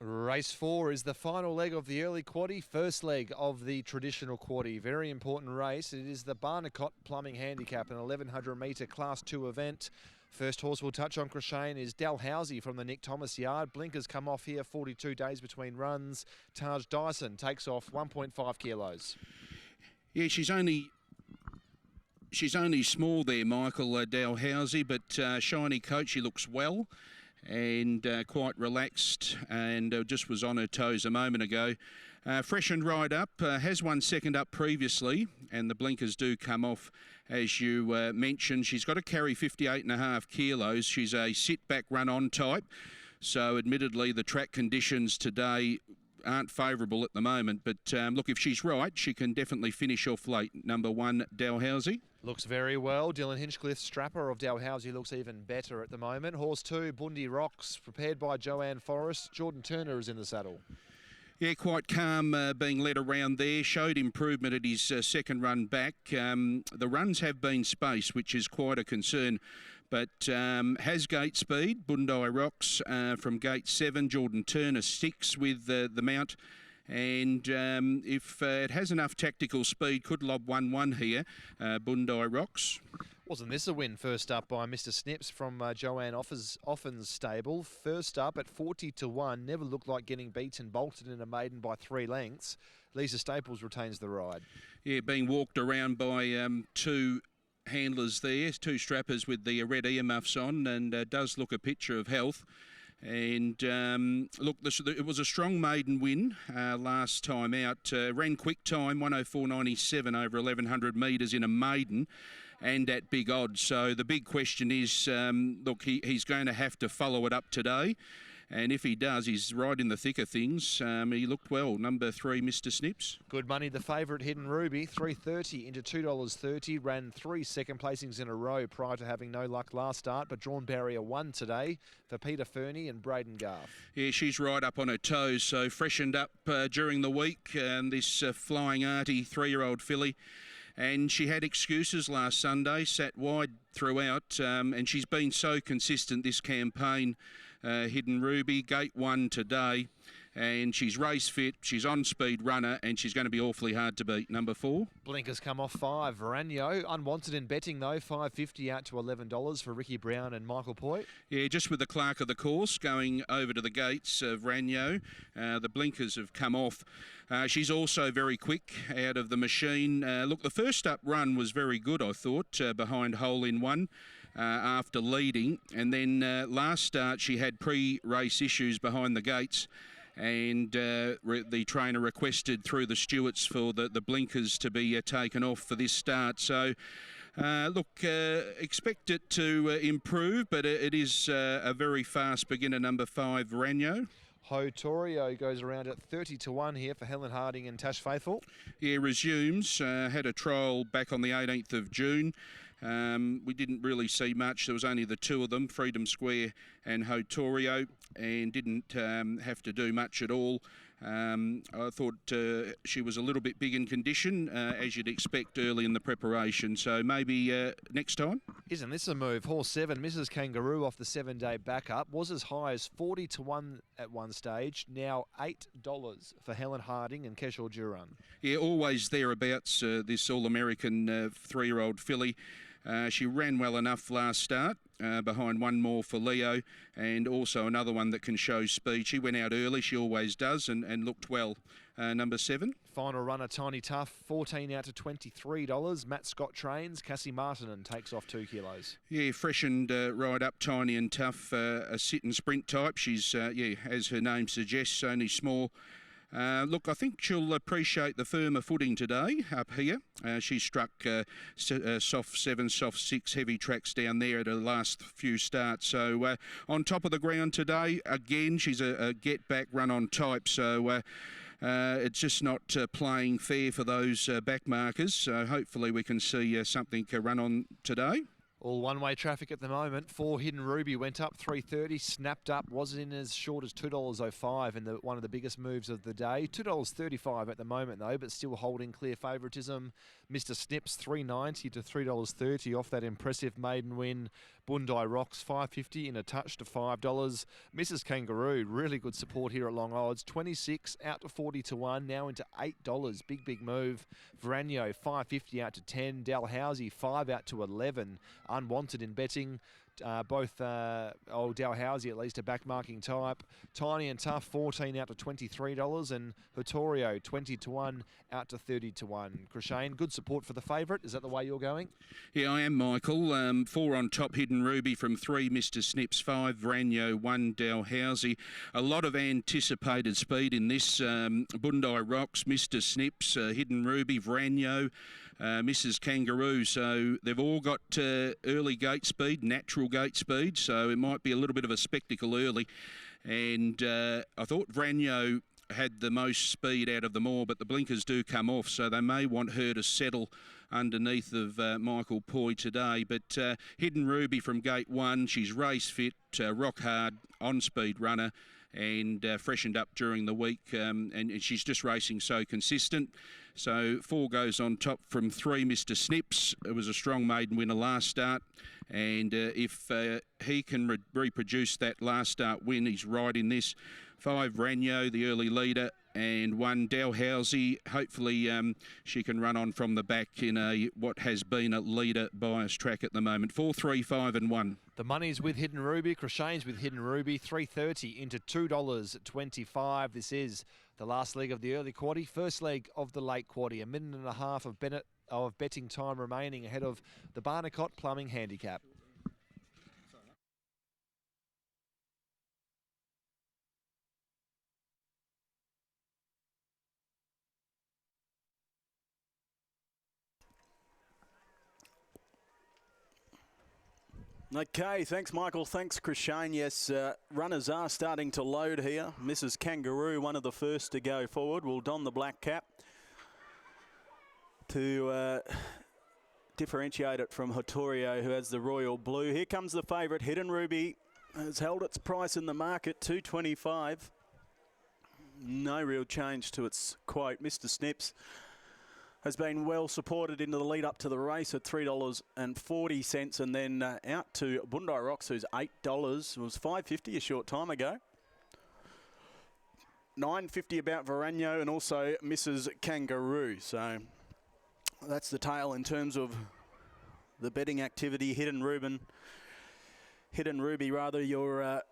Race 4 is the final leg of the early quaddie, first leg of the traditional quaddie. Very important race. It is the Barnicott Plumbing Handicap, an 1100 metre Class 2 event. First horse we'll touch on, Crashane, is Dalhousie from the Nick Thomas yard. Blinkers come off here, 42 days between runs. Taj Dyson takes off 1.5 kilos. Yeah, she's only small there, Michael, Dalhousie, but shiny coat. She looks well and quite relaxed, and just was on her toes a moment ago. Freshened right up, has won second up previously, and the blinkers do come off, as you mentioned. She's got to carry 58.5 kilos. She's a sit-back run-on type, so admittedly the track conditions today aren't favourable at the moment, but look, if she's right, she can definitely finish off late. Number 1, Dalhousie. Looks very well. Dylan Hinchcliffe, strapper of Dalhousie, looks even better at the moment. Horse 2, Bundy Rocks, prepared by Joanne Forrest. Jordan Turner is in the saddle. Yeah, quite calm being led around there. Showed improvement at his second run back. The runs have been spaced, which is quite a concern, but has gate speed. Bundy Rocks from gate 7. Jordan Turner 6 with the mount. And if it has enough tactical speed, could lob 1-1 here. Bundy Rocks. Wasn't this a win? First up by Mr. Snips from Joanne Offen's stable. First up at 40-1. Never looked like getting beaten. Bolted in a maiden by 3 lengths. Lisa Staples retains the ride. Yeah, being walked around by 2 handlers there, 2 strappers with the red earmuffs on, and does look a picture of health. And look, it was a strong maiden win last time out. Ran quick time, 104.97 over 1,100 metres in a maiden, and at big odds. So the big question is, look, he's going to have to follow it up today. And if he does, he's right in the thick of things. He looked well. Number 3, Mr. Snips. Good money, the favourite, Hidden Ruby, $3.30 into $2.30. Ran 3 second placings in a row prior to having no luck last start, but drawn barrier 1 today for Peter Fernie and Brayden Gaerth. Yeah, she's right up on her toes, so freshened up during the week. This Flying Artie 3-year-old filly. And she had excuses last Sunday, sat wide throughout, and she's been so consistent this campaign. Hidden Ruby, gate 1 today, and she's race fit, she's on speed runner, and she's going to be awfully hard to beat. Number 4. Blinkers come off 5. Varanyo, unwanted in betting though, $5.50 out to $11 for Ricky Brown and Michael Poit. Yeah, just with the clerk of the course going over to the gates of Varanyo. The blinkers have come off. She's also very quick out of the machine. Look, the first up run was very good, I thought, behind Hole in One. After leading, and then last start she had pre-race issues behind the gates, and the trainer requested through the stewards for the blinkers to be taken off for this start. So look, expect it to improve, but it is a very fast beginner. Number 5, Varanyo. Hotorio goes around at 30-1 here for Helen Harding and Tash Faithful. Yeah, resumes. Had a trial back on the 18th of June. We didn't really see much. There was only the 2 of them, Freedom Square and Hotorio, and didn't have to do much at all. I thought she was a little bit big in condition, as you'd expect early in the preparation. So maybe next time. Isn't this a move? Horse 7, Mrs. Kangaroo, off the 7-day backup, was as high as 40-1 at one stage. Now $8 for Helen Harding and Keshal Duran. Yeah, always thereabouts. This All-American 3-year-old filly. She ran well enough last start, behind one more for Leo, and also another one that can show speed. She went out early, she always does, and looked well. Number 7. Final runner, Tiny Tough, 14 out to $23. Matt Scott trains. Cassie Martinen takes off 2 kilos. Yeah, freshened right up, Tiny and Tough, a sit and sprint type. She's, yeah, as her name suggests, only small. Look, I think she'll appreciate the firmer footing today up here. She struck soft 7, soft 6 heavy tracks down there at her last few starts. So on top of the ground today, again, she's a get-back run-on type. So it's just not playing fair for those back markers. So hopefully we can see something run on today. All one-way traffic at the moment. 4 Hidden Ruby went up 3.30, snapped up, wasn't in as short as $2.05 in one of the biggest moves of the day. $2.35 at the moment though, but still holding clear favouritism. Mr. Snips $3.90 to $3.30 off that impressive maiden win. Bondi Rocks $5.50 in a touch to $5. Mrs. Kangaroo, really good support here at long odds. 26 out to 40 to 1, now into $8. Big move. Varanyo $5.50 out to 10. Dalhousie 5 out to 11. Unwanted in betting. Both Dalhousie at least a backmarking type. Tiny and Tough 14 out to $23, and Vittorio 20 to 1 out to 30 to 1. Crashane, good support for the favourite. Is that the way you're going? Yeah, I am, Michael. 4 on top, Hidden Ruby from 3, Mr. Snips, 5, Varanyo, 1, Dalhousie. A lot of anticipated speed in this. Bondi Rocks, Mr. Snips, Hidden Ruby, Varanyo, Mrs. Kangaroo. So they've all got early gate speed, natural gate speed, so it might be a little bit of a spectacle early. And I thought Varanyo had the most speed out of them all, but the blinkers do come off, so they may want her to settle underneath of Michael Poy today. But Hidden Ruby from gate 1, she's race fit, rock hard, on-speed runner, and freshened up during the week, and she's just racing so consistent. So 4 goes on top from 3, Mr. Snips. It was a strong maiden winner last start, and if he can reproduce that last start win, he's right in this. 5, Varanyo, the early leader, and 1, Dalhousie. Hopefully she can run on from the back in what has been a leader bias track at the moment. 4, 3, 5 and 1. The money's with Hidden Ruby. Crashane's with Hidden Ruby. $3.30 into $2.25. This is the last leg of the early quarter. First leg of the late quarter. A minute and a half of betting time remaining ahead of the Barnicott Plumbing Handicap. Okay, thanks Michael, thanks Crashane. Yes, runners are starting to load here. Mrs. Kangaroo, one of the first to go forward, will don the black cap to differentiate it from Vittorio, who has the royal blue. Here comes the favourite. Hidden Ruby has held its price in the market, $2.25. No real change to its quote. Mr. Snips has been well supported into the lead up to the race at $3.40, and then out to Bondi Rocks, who's $8. It was $5.50 a short time ago. $9.50 about Varanyo, and also Mrs. Kangaroo. So that's the tale in terms of the betting activity. Hidden Ruby, your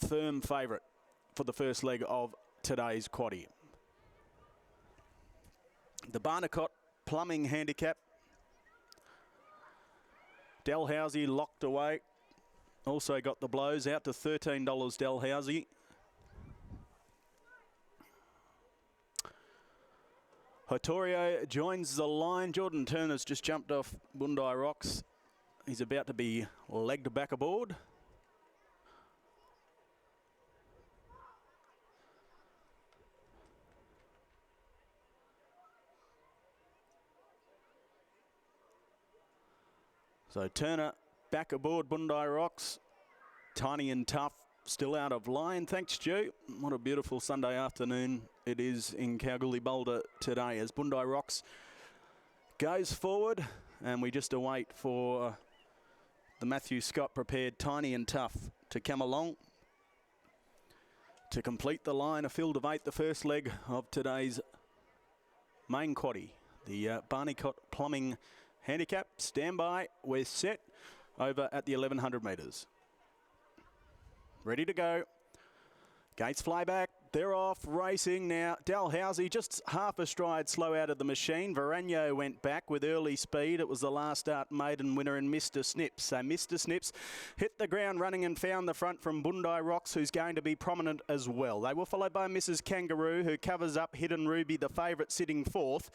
firm favourite for the first leg of today's quaddie. The Barnicott Plumbing Handicap. Dalhousie locked away. Also got the blows out to $13, Dalhousie. Vittorio joins the line. Jordan Turner's just jumped off Bondi Rocks. He's about to be legged back aboard. So Turner back aboard Bondi Rocks. Tiny and Tough still out of line. Thanks, Stu. What a beautiful Sunday afternoon it is in Kalgoorlie Boulder today as Bondi Rocks goes forward, and we just await for the Matthew Scott prepared Tiny and Tough to come along to complete the line. A field of 8, the first leg of today's main quaddie, the Barnicott Plumbing Handicap. Stand by, we're set over at the 1100 metres. Ready to go. Gates fly back. They're off racing now. Dalhousie just half a stride slow out of the machine. Varanyo went back with early speed. It was the last start maiden winner in Mr. Snips. So Mr. Snips hit the ground running and found the front from Bondi Rocks, who's going to be prominent as well. They were followed by Mrs. Kangaroo, who covers up Hidden Ruby, the favourite, sitting 4th.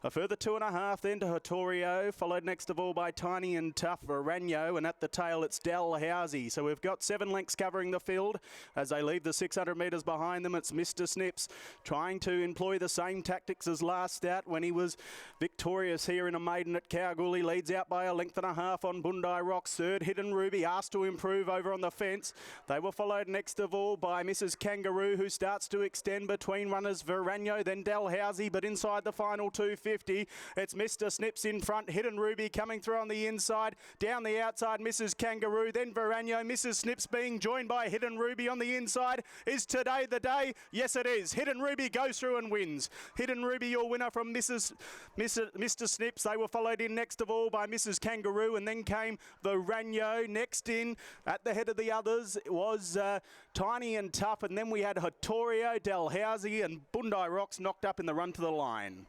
A further 2.5 then to Vittorio, followed next of all by Tiny and Tough, Varanyo, and at the tail it's Dalhousie. So we've got 7 lengths covering the field as they leave the 600 metres behind them. It's Mr. Snips trying to employ the same tactics as last out when he was victorious here in a maiden at Kalgoorlie. Leads out by a length and a half on Bondi Rocks. Third, Hidden Ruby asked to improve over on the fence. They were followed next of all by Mrs. Kangaroo, who starts to extend between runners Verano, then Dalhousie, but inside the final 250, it's Mr. Snips in front. Hidden Ruby coming through on the inside. Down the outside, Mrs. Kangaroo, then Verano. Mrs. Snips being joined by Hidden Ruby on the inside. Is today the day? Yes, it is. Hidden Ruby goes through and wins. Hidden Ruby, your winner from Mr. Snips. They were followed in next of all by Mrs. Kangaroo, and then came Verano. Next in at the head of the others was Tiny and Tough, and then we had Hottorio, Dalhousie, and Bondi Rocks knocked up in the run to the line.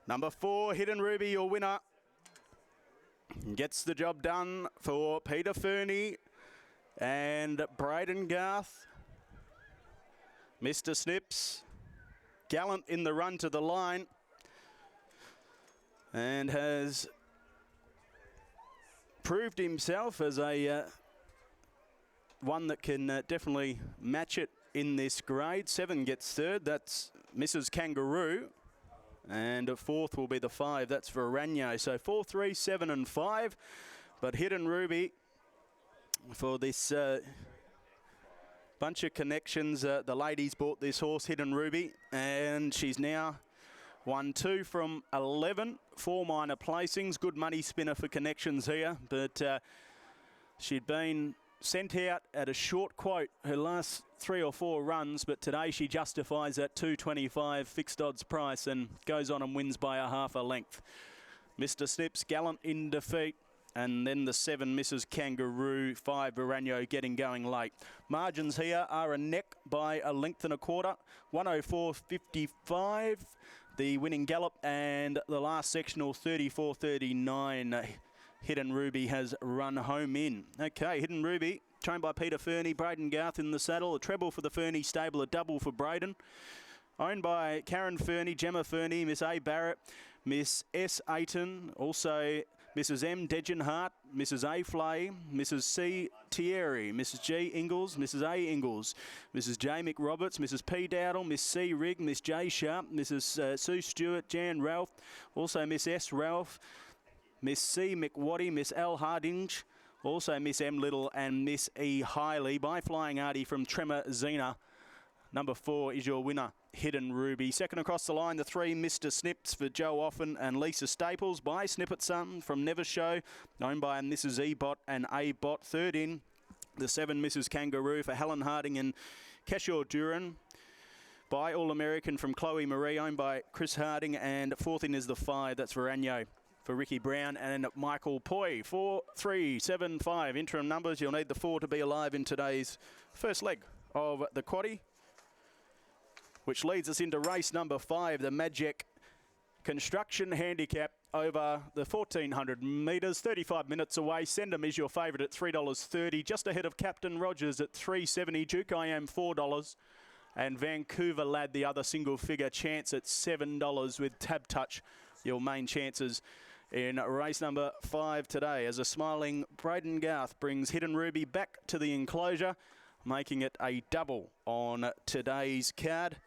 Number 4, Hidden Ruby, your winner. Gets the job done for Peter Fernie and Brayden Gaerth. Mr. Snips, gallant in the run to the line, and has proved himself as a one that can definitely match it in this grade. 7 gets third, that's Mrs. Kangaroo. And fourth will be the 5, that's Verano. So 4, 3, 7 and 5. But Hidden Ruby for this bunch of connections. The ladies bought this horse, Hidden Ruby, and she's now won 2 from 11. 4 minor placings. Good money spinner for connections here. But she'd been sent out at a short quote her last 3 or 4 runs, but today she justifies that 225 fixed odds price and goes on and wins by a half a length. Mr. Snips gallant in defeat, and then the 7 Mrs. Kangaroo, 5 Verano getting going late. Margins here are a neck by a length and a quarter, 104.55 the winning gallop, and the last sectional 34.39. Hidden Ruby has run home in. Okay, Hidden Ruby, trained by Peter Fernie, Brayden Gaerth in the saddle. A treble for the Fernie stable, a double for Brayden. Owned by Karen Fernie, Gemma Fernie, Miss A. Barrett, Miss S. Ayton, also Mrs. M. Degenhart, Mrs. A. Flay, Mrs. C. Thierry, Mrs. G. Ingalls, Mrs. A. Ingalls, Mrs. J. McRoberts, Mrs. P. Dowdle, Miss C. Rigg, Miss J. Sharp, Mrs. Sue Stewart, Jan Ralph, also Miss S. Ralph, Miss C. McWatty, Miss L. Hardinge, also Miss M. Little and Miss E. Hiley by Flying Artie from Tremor Zena. Number 4 is your winner, Hidden Ruby. Second across the line, the 3 Mr. Snips for Joe Offen and Lisa Staples by Snippet Son from Never Show, owned by Mrs. E-Bot and A-Bot. Third in, the 7 Mrs. Kangaroo for Helen Harding and Keshaw Duran by All American from Chloe Marie, owned by Chris Harding. And fourth in is the 5, that's Verano for Ricky Brown and Michael Poi. 4, 3, 7, 5 interim numbers. You'll need the 4 to be alive in today's first leg of the quaddie, which leads us into race number 5, the Magic Construction Handicap over the 1,400 metres, 35 minutes away. Sendham is your favourite at $3.30, just ahead of Captain Rogers at $3.70. Duke I Am $4, and Vancouver Lad, the other single figure chance, at $7 with Tab Touch, your main chances in race number 5 today, as a smiling Brayden Gaerth brings Hidden Ruby back to the enclosure, making it a double on today's card.